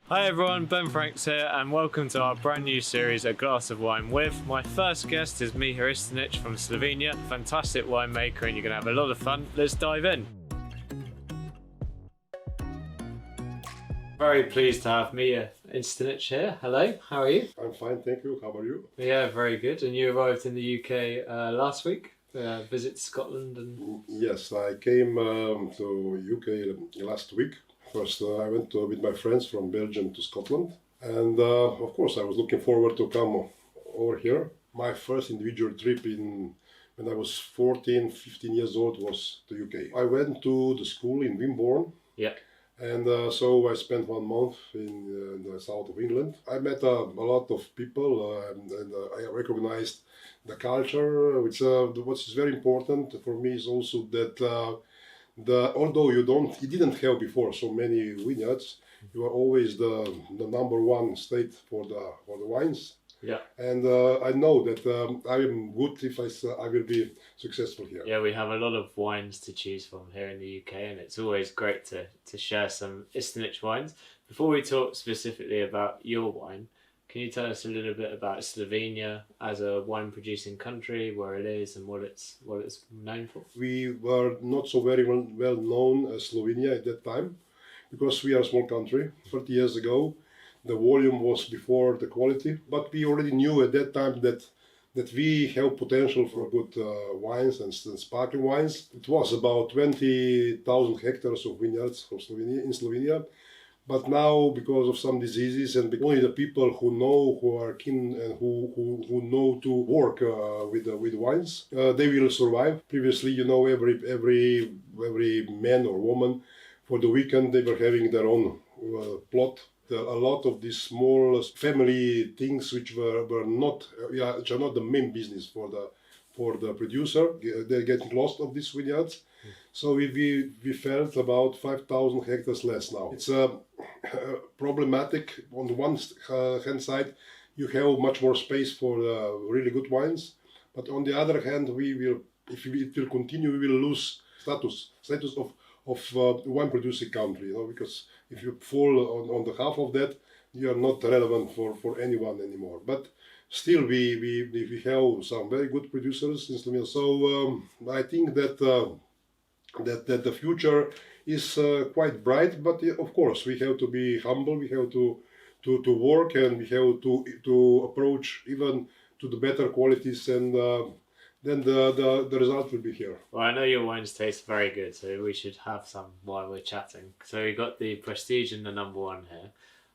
Hi everyone, Ben Franks here and welcome to our brand new series A Glass of Wine With. My first guest is Miha Istenic from Slovenia, fantastic winemaker, and you're going to have a lot of fun. Let's dive in. Very pleased to have Miha Istenic here. Hello, how are you? I'm fine, thank you. How are you? Yeah, very good. And you arrived in the UK last week, visit Scotland and... Yes, I came to UK last week. First, I went with my friends from Belgium to Scotland, and of course, I was looking forward to come over here. My first individual trip when I was 14, 15 years old was to UK. I went to the school in Wimborne. Yeah. And so I spent 1 month in the south of England. I met a lot of people and I recognized the culture. What's very important for me is also that although you didn't have before so many vineyards, you are always the number one state for the wines. Yeah. And I know that I am good if I will be successful here. Yeah, we have a lot of wines to choose from here in the UK, and it's always great to share some Istenic wines. Before we talk specifically about your wine, can you tell us a little bit about Slovenia as a wine producing country, where it is and what it's known for? We were not so very well known as Slovenia at that time, because we are a small country. 30 years ago, the volume was before the quality, but we already knew at that time that we have potential for good wines and sparkling wines. It was about 20,000 hectares of vineyards in Slovenia. But now, because of some diseases and only the people who are keen and who know to work with wines, they will survive. Previously, every man or woman for the weekend they were having their own plot. A lot of these small family things which are not the main business for the producer, they're getting lost of these vineyards. So we felt about 5,000 hectares less now. It's problematic. On the one hand side, you have much more space for really good wines, but on the other hand, if it will continue, we will lose status of wine producing country, because if you fall on the half of that, you are not relevant for anyone anymore. But still, we have some very good producers in Slovenia. So I think that the future is quite bright. But of course, we have to be humble. We have to work, and we have to approach even to the better qualities, and then the result will be here. Well, I know your wines taste very good, so we should have some while we're chatting. So we got the Prestige and the number one here.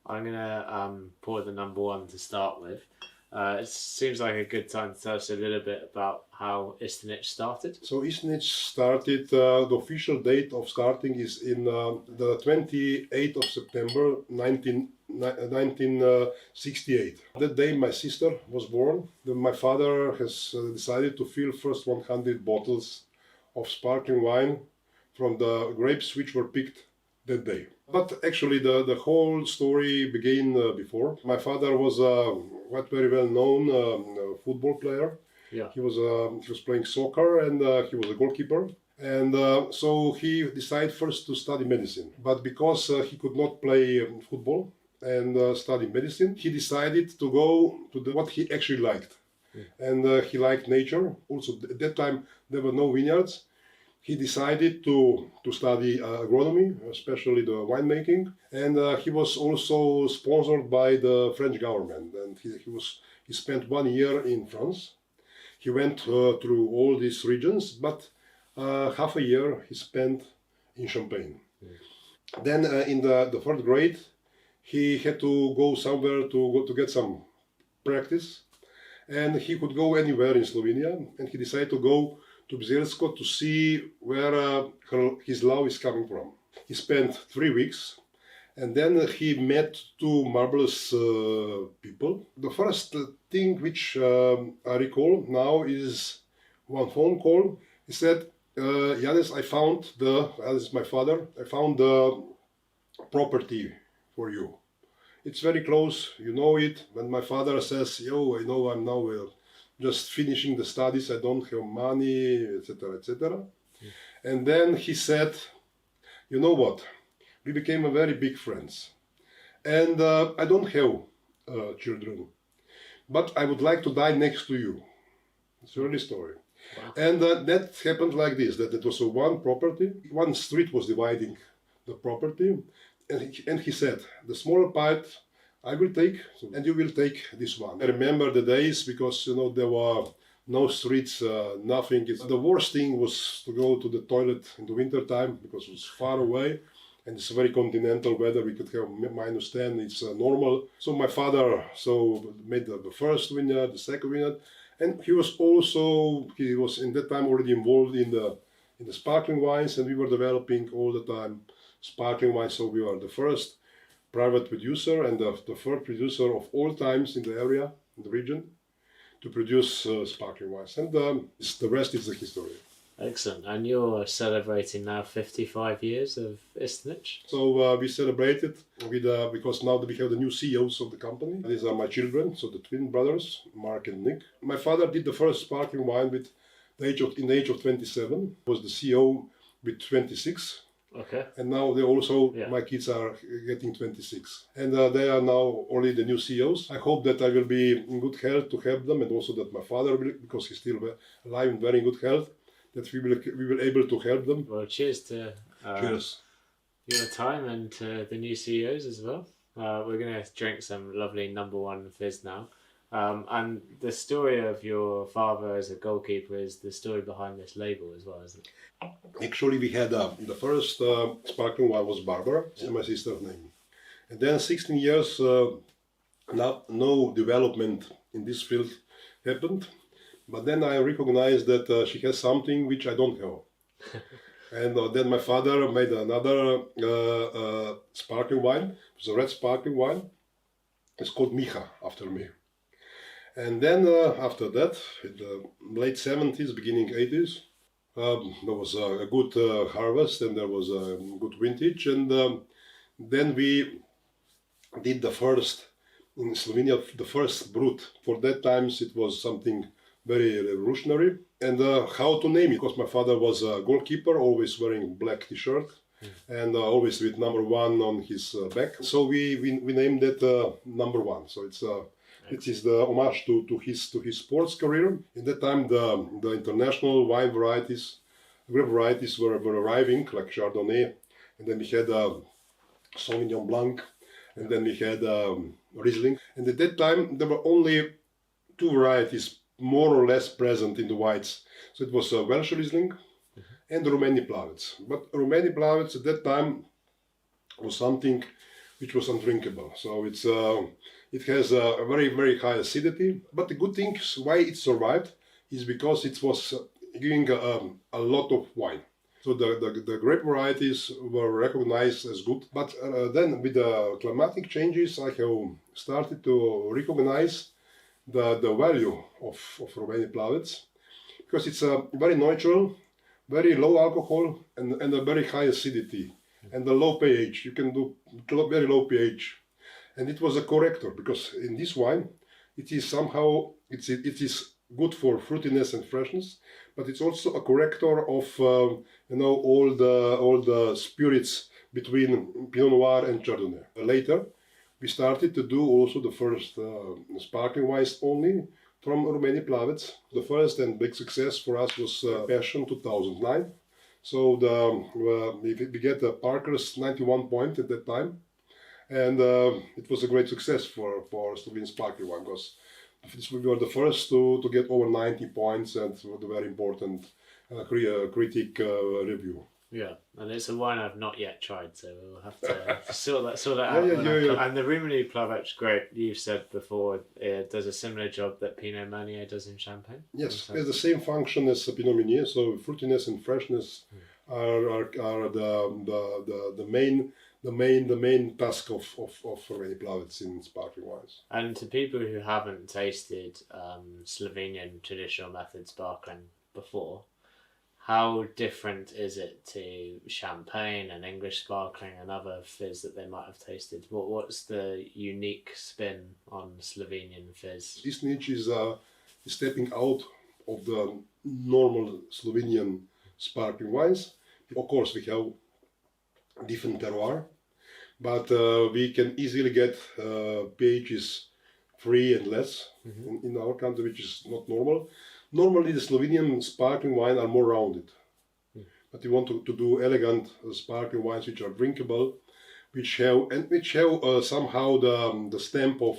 I'm gonna pour the number one to start with. It seems like a good time to tell us a little bit about how Istenic started. So Istenic started, the official date of starting is in the 28th of September 1968. That day my sister was born. My father has decided to fill first 100 bottles of sparkling wine from the grapes which were picked that day. But actually the whole story began before. My father was very well known football player. Yeah. He was playing soccer, and he was a goalkeeper. And so he decided first to study medicine. But because he could not play football and study medicine, he decided to go to what he actually liked. Yeah. And he liked nature. Also, at that time, there were no vineyards. He decided to study agronomy, especially the winemaking. And he was also sponsored by the French government. And he spent 1 year in France. He went through all these regions, but half a year he spent in Champagne. Yeah. Then in the third grade, he had to go somewhere to get some practice, and he could go anywhere in Slovenia, and he decided to go to Bzelsko to see where his love is coming from. He spent 3 weeks, and then he met two marvelous people. The first thing which I recall now is one phone call. He said, Janez, Janez is my father, I found the property for you. It's very close, you know it. When my father says, I know I'm now just finishing the studies, I don't have money, etc., etc. And then he said, you know what, we became a very big friends. And I don't have children, but I would like to die next to you. It's a really story. Wow. And that happened like this, that it was one property, one street was dividing the property, and he said, the smaller part I will take, and you will take this one. I remember the days because, there were no streets, nothing. The worst thing was to go to the toilet in the winter time because it was far away. And it's very continental weather. We could have -10. It's normal. So my father made the first vineyard, the second vineyard, and he was in that time already involved in the sparkling wines, and we were developing all the time sparkling wines. So we were the first private producer and the third producer of all times in the area, in the region, to produce sparkling wines. And the rest is the history. Excellent. And you're celebrating now 55 years of Istenic? So we celebrated because now we have the new CEOs of the company. These are my children, so the twin brothers, Mark and Nik. My father did the first sparkling wine in the age of 27. Was the CEO with 26. Okay. And now my kids are getting 26. And they are now only the new CEOs. I hope that I will be in good health to help them, and also that my father will, because he's still alive in very good health, that we will able to help them. Well, cheers to your time and to the new CEOs as well. We're going to drink some lovely number one fizz now. And the story of your father as a goalkeeper is the story behind this label as well, isn't it? Actually, we had the first sparkling wine was Barbara, my sister's name. And then 16 years, no development in this field happened. But then I recognized that she has something which I don't have. And then my father made another sparkling wine. It was a red sparkling wine. It's called Miha, after me. And then after that, in the late 70s, beginning 80s, there was a good harvest and there was a good vintage. And then we did the first, in Slovenia, the first brut. For that times it was something very revolutionary. And how to name it, because my father was a goalkeeper, always wearing black t-shirt and always with number 1 on his back. So we named it number 1. So it is the homage to his sports career. In that time, the international wine varieties, grape varieties were arriving, like Chardonnay, and then we had Sauvignon Blanc, and then we had Riesling. And at that time, there were only 2 varieties more or less present in the whites. So it was Welsh Riesling and Rumeni Plavec. But Rumeni Plavec at that time was something which was undrinkable. So it has a very, very high acidity. But the good thing why it survived is because it was giving a lot of wine. So the grape varieties were recognized as good. But then with the climatic changes, I have started to recognize the value of Rumeni Plavec, because it's very natural, very low alcohol and a very high acidity and a low pH. You can do very low pH. And it was a corrector, because in this wine, it is somehow, it is good for fruitiness and freshness, but it's also a corrector of, all the spirits between Pinot Noir and Chardonnay. Later, we started to do also the first sparkling wines only from Rumeni Plavec. The first and big success for us was Passion 2009. So we get a Parker's 91 point at that time. And it was a great success for Slovenian sparkling wine, because we were the first to get over 90 points, and the very important critic review. Yeah, and it's a wine I've not yet tried, so we'll have to sort that out. Yeah. And the Rumeni Plavec grape, you've said before, it does a similar job that Pinot Meunier does in Champagne? Yes, it has the same function as Pinot Meunier, so fruitiness and freshness are the main task of Rumeni Plavec in sparkling wines. And to people who haven't tasted Slovenian traditional method sparkling before, how different is it to champagne and English sparkling and other fizz that they might have tasted? What's the unique spin on Slovenian fizz? Istenic is stepping out of the normal Slovenian sparkling wines. Of course, we have different terroir, but we can easily get pHs 3 and less in our country, which is not normal. Normally, the Slovenian sparkling wine are more rounded, but we want to do elegant sparkling wines which are drinkable, which have somehow the stamp of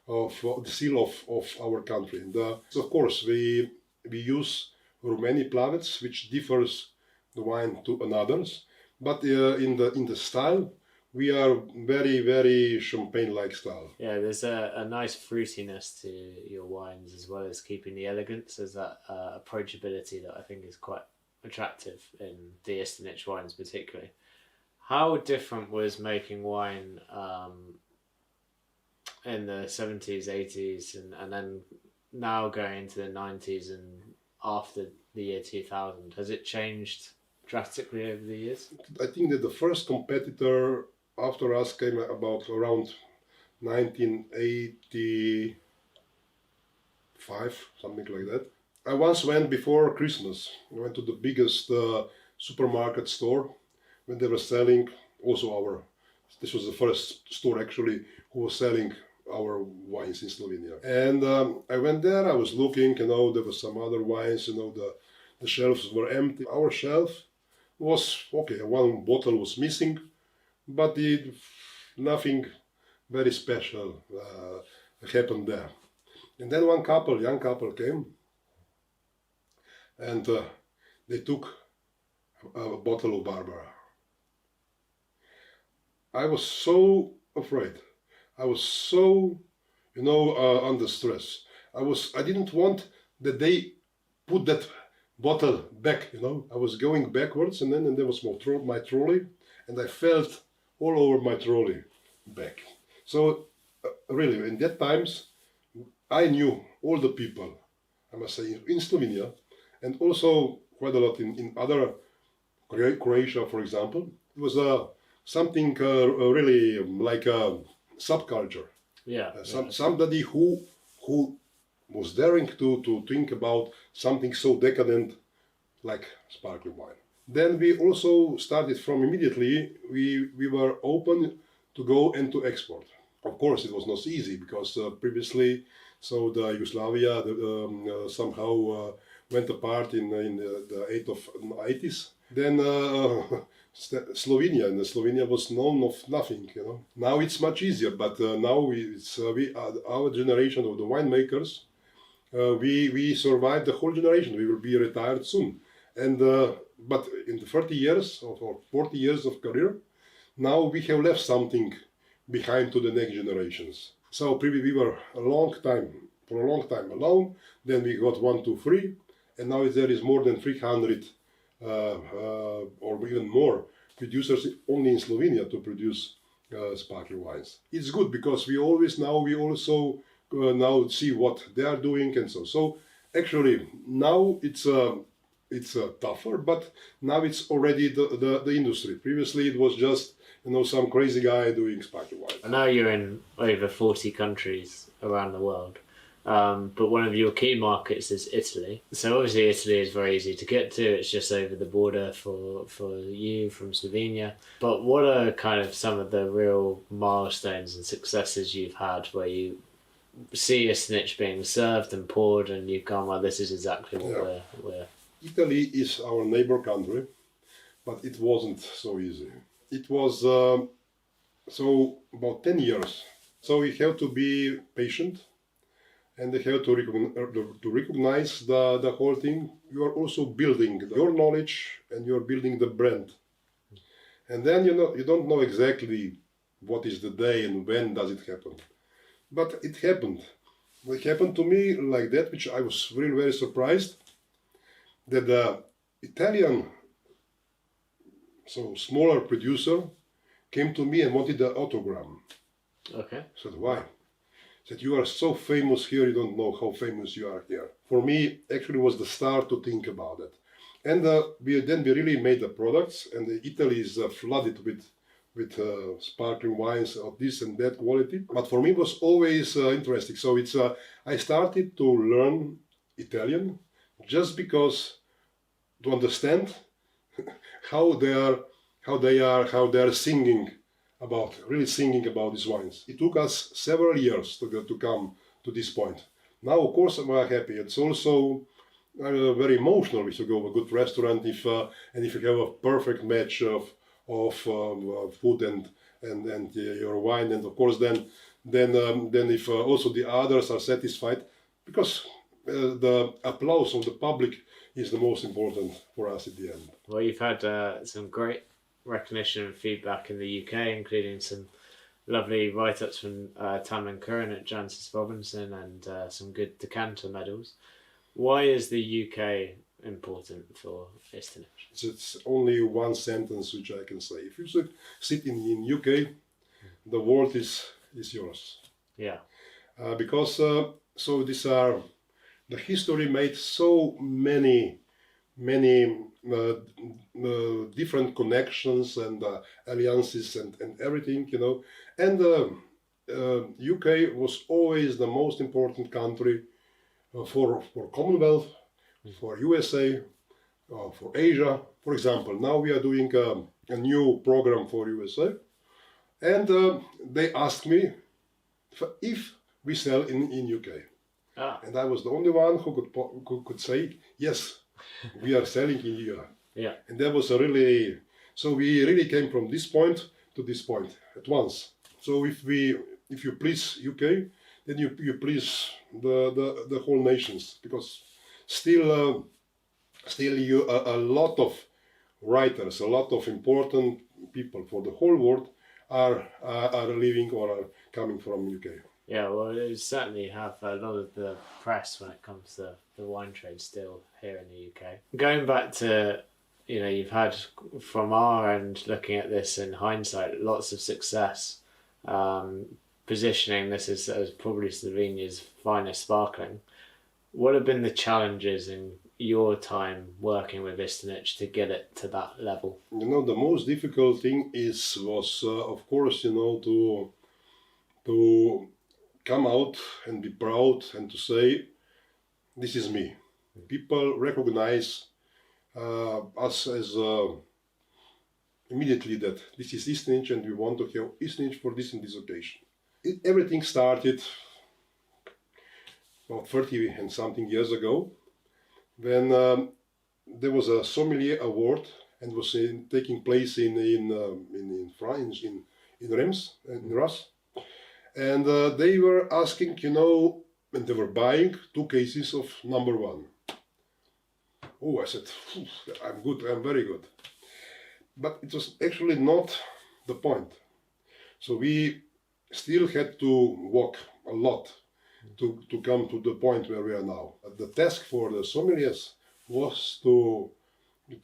the seal of our country. And so of course, we use Romani plavets, which differs the wine to another's, but in the style, we are very, very champagne-like style. Yeah, there's a nice fruitiness to your wines as well as keeping the elegance. There's that approachability that I think is quite attractive in the Istenic wines particularly. How different was making wine in the 70s, 80s and then now going into the 90s and after the year 2000? Has it changed drastically over the years? I think that the first competitor after us came about around 1985, something like that. I once went before Christmas. I went to the biggest supermarket store when they were selling this was the first store actually who was selling our wines in Slovenia. And I went there, I was looking, there were some other wines, the shelves were empty. Our shelf was okay, one bottle was missing, but nothing very special happened there. And then one young couple came, and they took a bottle of Barbara. I was so afraid. I was so, under stress. I didn't want that they put that bottle back, I was going backwards, and there was my trolley, and I felt all over my trolley back. So really, in that times, I knew all the people, I must say, in Slovenia, and also quite a lot in other, Croatia, for example. It was something really like a subculture. Yeah. Somebody who was daring to think about something so decadent like sparkling wine. Then we also started from immediately, we were open to go and to export. Of course, it was not easy because previously, so the Yugoslavia somehow went apart in the 80s. Then Slovenia was known of nothing, Now it's much easier, but now our generation of the winemakers, we survived the whole generation. We will be retired soon. And but in the 30 years or 40 years of career, now we have left something behind to the next generations. So we were for a long time alone. Then we got 1, 2, 3, and now there is more than 300 or even more producers only in Slovenia to produce sparkling wines. It's good because we also now see what they are doing and so. So actually now it's tougher, but now it's already the industry. Previously it was just some crazy guy doing sparkling wine. I know you're in over 40 countries around the world, but one of your key markets is Italy. So obviously Italy is very easy to get to. It's just over the border for you from Slovenia. But what are kind of some of the real milestones and successes you've had where you see Istenic being served and poured and you've gone, well, this is exactly what we're... Italy is our neighbor country, but it wasn't so easy. It was so about 10 years. So you have to be patient, and they have to recognize the whole thing. You are also building your knowledge, and you are building the brand. And then you don't know exactly what is the day and when does it happen. But it happened. It happened to me like that, which I was really very surprised, that the Italian, so smaller producer, came to me and wanted the autogram. Okay. I said, why? He said, you are so famous here, you don't know how famous you are here. For me, actually was the start to think about it. And we really made the products, and Italy is flooded with sparkling wines of this and that quality. But for me it was always interesting. So I started to learn Italian just because to understand how they are singing about really singing about these wines. It took us several years to come to this point. Now, of course, we're happy. It's also very emotional if you go to a good restaurant, and if you have a perfect match of food and your wine, and of course then if also the others are satisfied, because the applause of the public is the most important for us at the end. Well, you've had some great recognition and feedback in the UK, including some lovely write-ups from Tam and Curran at Janez Robinson, and some good decanter medals. Why is the UK important for Istenic? It's only one sentence which I can say. If you sit in UK, the world is yours. Yeah. Because so these are the history made so many different connections and alliances and everything, you know. And UK was always the most important country for Commonwealth, for USA, for Asia. For example, now we are doing a new program for USA, and they asked me if we sell in UK. And I was the only one who could say yes, we are selling in Europe. Yeah. And that was so we really came from this point to this point at once. So if you please UK, then you please the whole nations, because still a lot of writers, a lot of important people for the whole world are living or are coming from UK. Yeah, well, it certainly have a lot of the press when it comes to the wine trade still here in the UK. Going back to, you've had from our end, looking at this in hindsight, lots of success, positioning this as probably Slovenia's finest sparkling. What have been the challenges in your time working with Istenic to get it to that level? The most difficult thing was of course, to come out and be proud and to say, this is me. People recognize us as immediately that this is Istenic and we want to have Istenic for this and this occasion. Everything started about 30 and something years ago, when there was a sommelier award and was taking place in France, in Reims, in Ras. And they were asking, and they were buying 2 cases of number 1. Oh, I said, I'm good, I'm very good. But it was actually not the point. So we still had to walk a lot to come to the point where we are now. The task for the sommeliers was to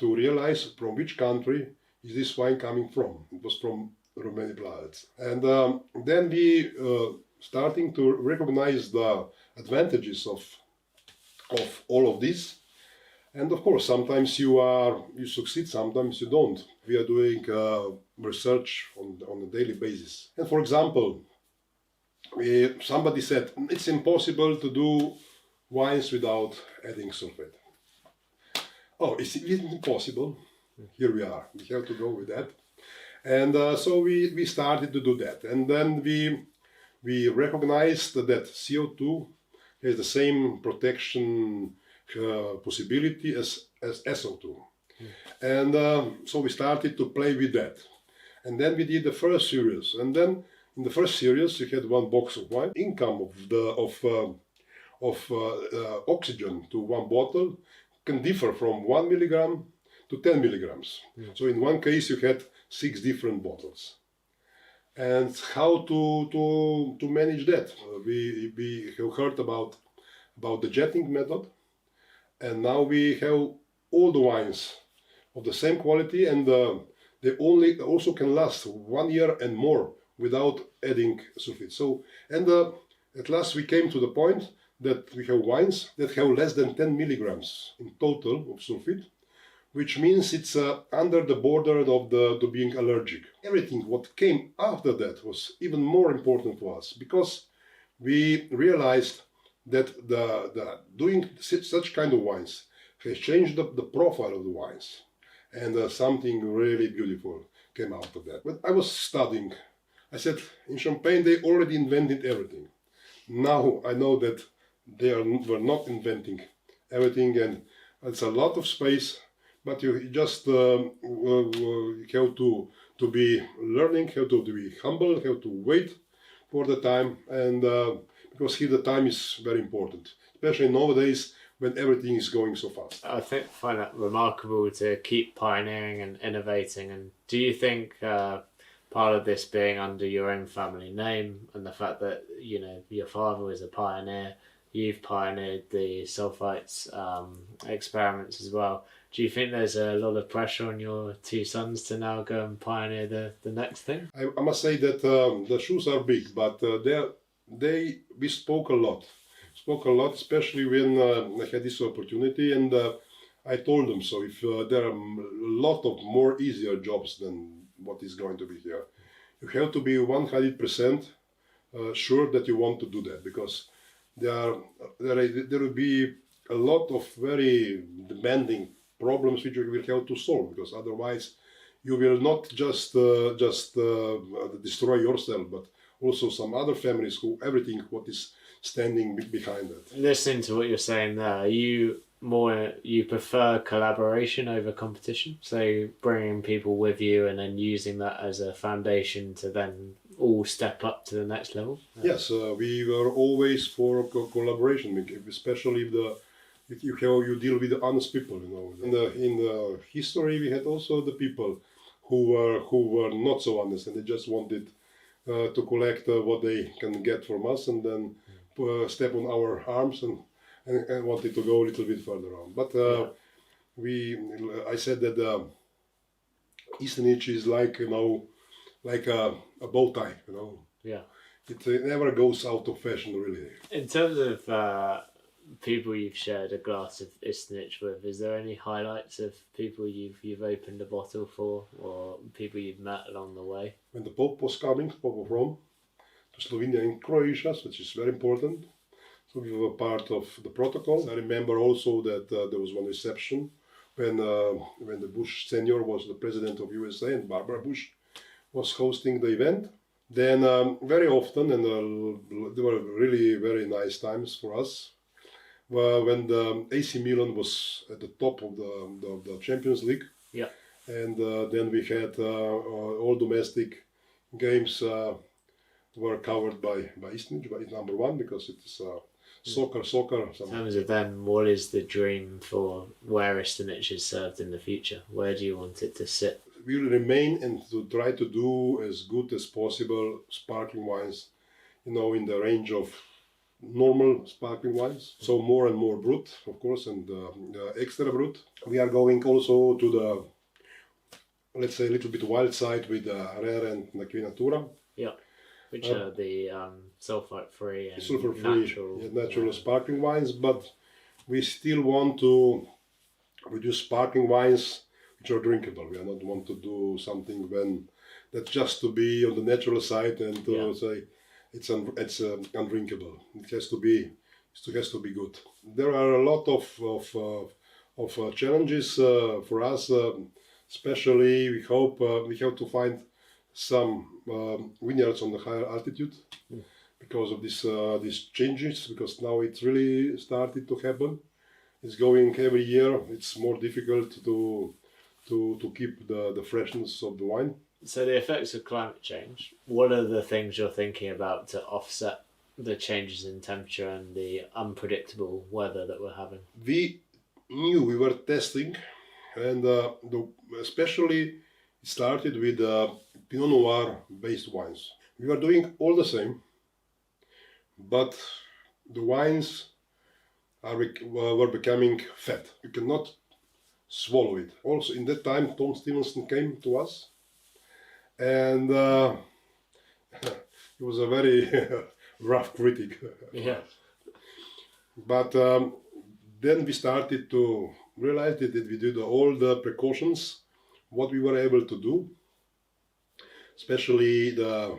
realize from which country is this wine coming from. It was from Romania Plavec. And then we starting to recognize the advantages of all of this. And of course, sometimes you succeed, sometimes you don't. We are doing research on a daily basis. And for example, somebody said, it's impossible to do wines without adding sulfate. Oh, it's impossible. Here we are. We have to go with that. And so we started to do that. And then we recognized that CO2 has the same protection possibility as SO2. And so we started to play with that. And then we did the first series. And then in the first series, you had 1 box of wine. Income of oxygen to 1 bottle can differ from 1 milligram to 10 milligrams. So in one case, you had 6 different bottles. And how to manage that? We have heard about the jetting method, and now we have all the wines of the same quality, and they also can last 1 year and more without adding sulfate. So, and at last we came to the point that we have wines that have less than 10 milligrams in total of sulfate, which means it's under the border of the being allergic. Everything what came after that was even more important for us, because we realized that the doing such kind of wines has changed the profile of the wines, and something really beautiful came out of that. But I was studying I said, in Champagne they already invented everything. Now I know that were not inventing everything, and it's a lot of space, but you just have to be learning, have to be humble, have to wait for the time, and because here the time is very important, especially nowadays when everything is going so fast. I find that remarkable to keep pioneering and innovating. And do you think part of this being under your own family name and the fact that your father was a pioneer, you've pioneered the sulfites experiments as well? Do you think there's a lot of pressure on your two sons to now go and pioneer the next thing? I must say that the shoes are big, but we spoke a lot. Especially when I had this opportunity, and I told them, so if there are a lot of more easier jobs than what is going to be here, you have to be 100% sure that you want to do that, because there will be a lot of very demanding problems which you will have to solve, because otherwise you will not just destroy yourself, but also some other families who everything what is standing behind it. Listening to what you're saying there, you prefer collaboration over competition, so bringing people with you and then using that as a foundation to then all step up to the next level? Yes, we were always for collaboration, especially if you deal with the honest people. In the history we had also the people who were not so honest, and they just wanted to collect what they can get from us, and then step on our arms and wanted to go a little bit further on. But I said that Istenic is like a bow tie. Yeah. It never goes out of fashion, really. In terms of people you've shared a glass of Istenic with, is there any highlights of people you've opened a bottle for, or people you've met along the way? When the Pope was coming, Pope of Rome, to Slovenia and Croatia, which is very important, so we were part of the protocol. I remember also that there was one reception when the Bush senior was the president of USA and Barbara Bush was hosting the event. Then very often, and they were really very nice times for us, when the AC Milan was at the top of the Champions League. Yeah. And then we had all domestic games were covered by Istenic, by number one, because it is soccer. In terms of then, what is the dream for where Istenic is served in the future? Where do you want it to sit? We will remain and to try to do as good as possible sparkling wines, in the range of normal sparkling wines. So more and more brut, of course, and extra brut. We are going also to the, let's say, a little bit wild side with rare and Natura. Yeah. Which are the sulfite-free and natural sparkling wines, but we still want to produce sparkling wines which are drinkable. We are not want to do something that's just to be on the natural side and to say it's undrinkable. It has to be good. There are a lot of challenges for us. Especially, we hope we have to find some vineyards on the higher altitude because of these changes. Because now it's really started to happen. It's going every year. It's more difficult to keep the freshness of the wine. So the effects of climate change, what are the things you're thinking about to offset the changes in temperature and the unpredictable weather that we're having? We knew we were testing, and especially it started with Pinot Noir based wines. We were doing all the same, but the wines were becoming fat. You cannot swallow it. Also, in that time, Tom Stevenson came to us, and he was a very rough critic. Yeah. But then we started to realize that we did all the precautions, what we were able to do, especially the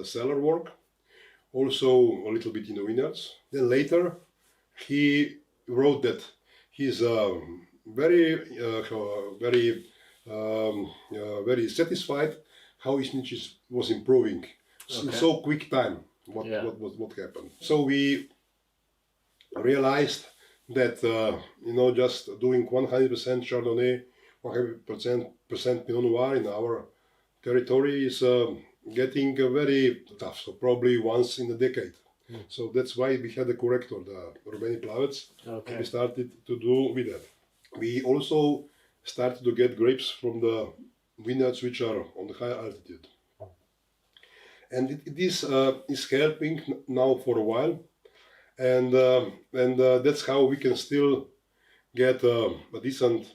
cellar work, also a little bit in the vineyards. Then later, he wrote that he's very satisfied how Istenic was improving in so quick time. What happened? So we realized that just doing 100% Chardonnay, 100% Pinot Noir in our territory is getting very tough. So probably once in a decade. So that's why we had a corrector, the Rumeni Plavec. Okay. And we started to do with that. We also started to get grapes from the vineyards which are on the higher altitude. And this is helping now for a while. And that's how we can still get a decent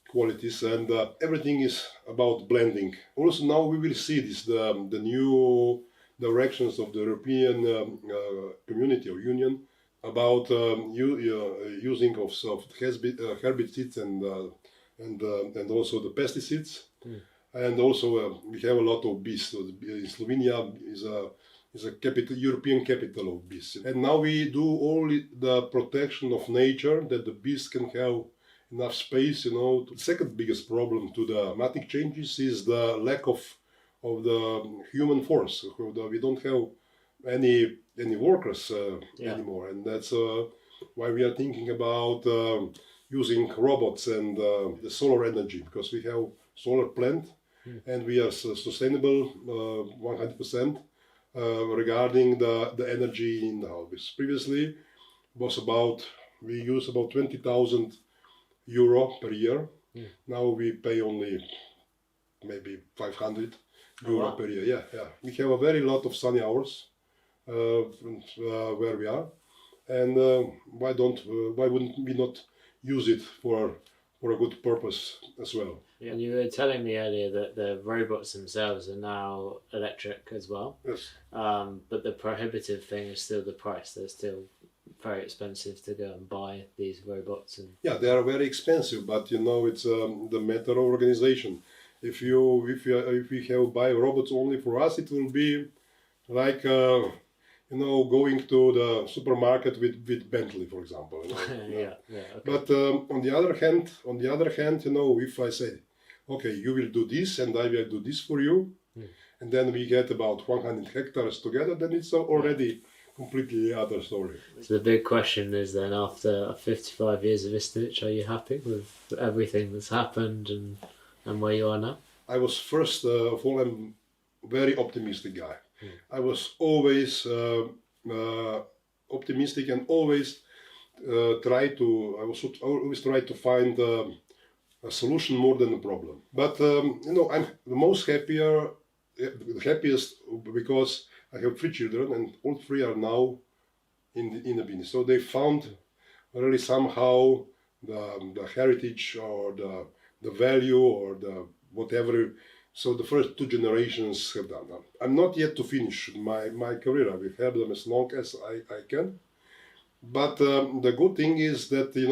qualities, and everything is about blending. Also now we will see this, the new directions of the European community or union about using of herbicides and also the pesticides. And also we have a lot of bees. So in Slovenia is a capital, European capital of bees. And now we do all the protection of nature, that the bees can have enough space. The second biggest problem to the climatic changes is the lack of the human force. We don't have any workers anymore, and that's why we are thinking about using robots and the solar energy, because we have solar plant and we are sustainable 100%. Regarding the energy in the house. Previously was we use about 20,000 euro per year. Now we pay only maybe 500 euro per year. Yeah. We have a very lot of sunny hours where we are, and why wouldn't we not use it for a good purpose as well? Yeah. And you were telling me earlier that the robots themselves are now electric as well. Yes. But the prohibitive thing is still the price. They're still very expensive to go and buy these robots. Yeah, they are very expensive, but it's the matter of organization. If we have buy robots only for us, it will be like going to the supermarket with Bentley, for example. Yeah. Okay. But on the other hand, if I say, okay, you will do this and I will do this for you, and then we get about 100 hectares together, then it's already completely other story. So the big question is then, after 55 years of Istenic, are you happy with everything that's happened and where you are now? I was first of all, I'm very optimistic guy. I was always optimistic and always try to find a solution more than a problem. But I'm the happiest because I have 3 children and all 3 are now in the business. So they found really somehow the heritage or the value or the whatever. So the first 2 generations have done that. I'm not yet to finish my career. I will have them as long as I can. But the good thing is that they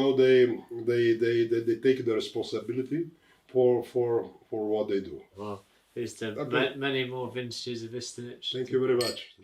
take the responsibility for what they do. Well, here's to many more vintages of Istenic. Thank you very much.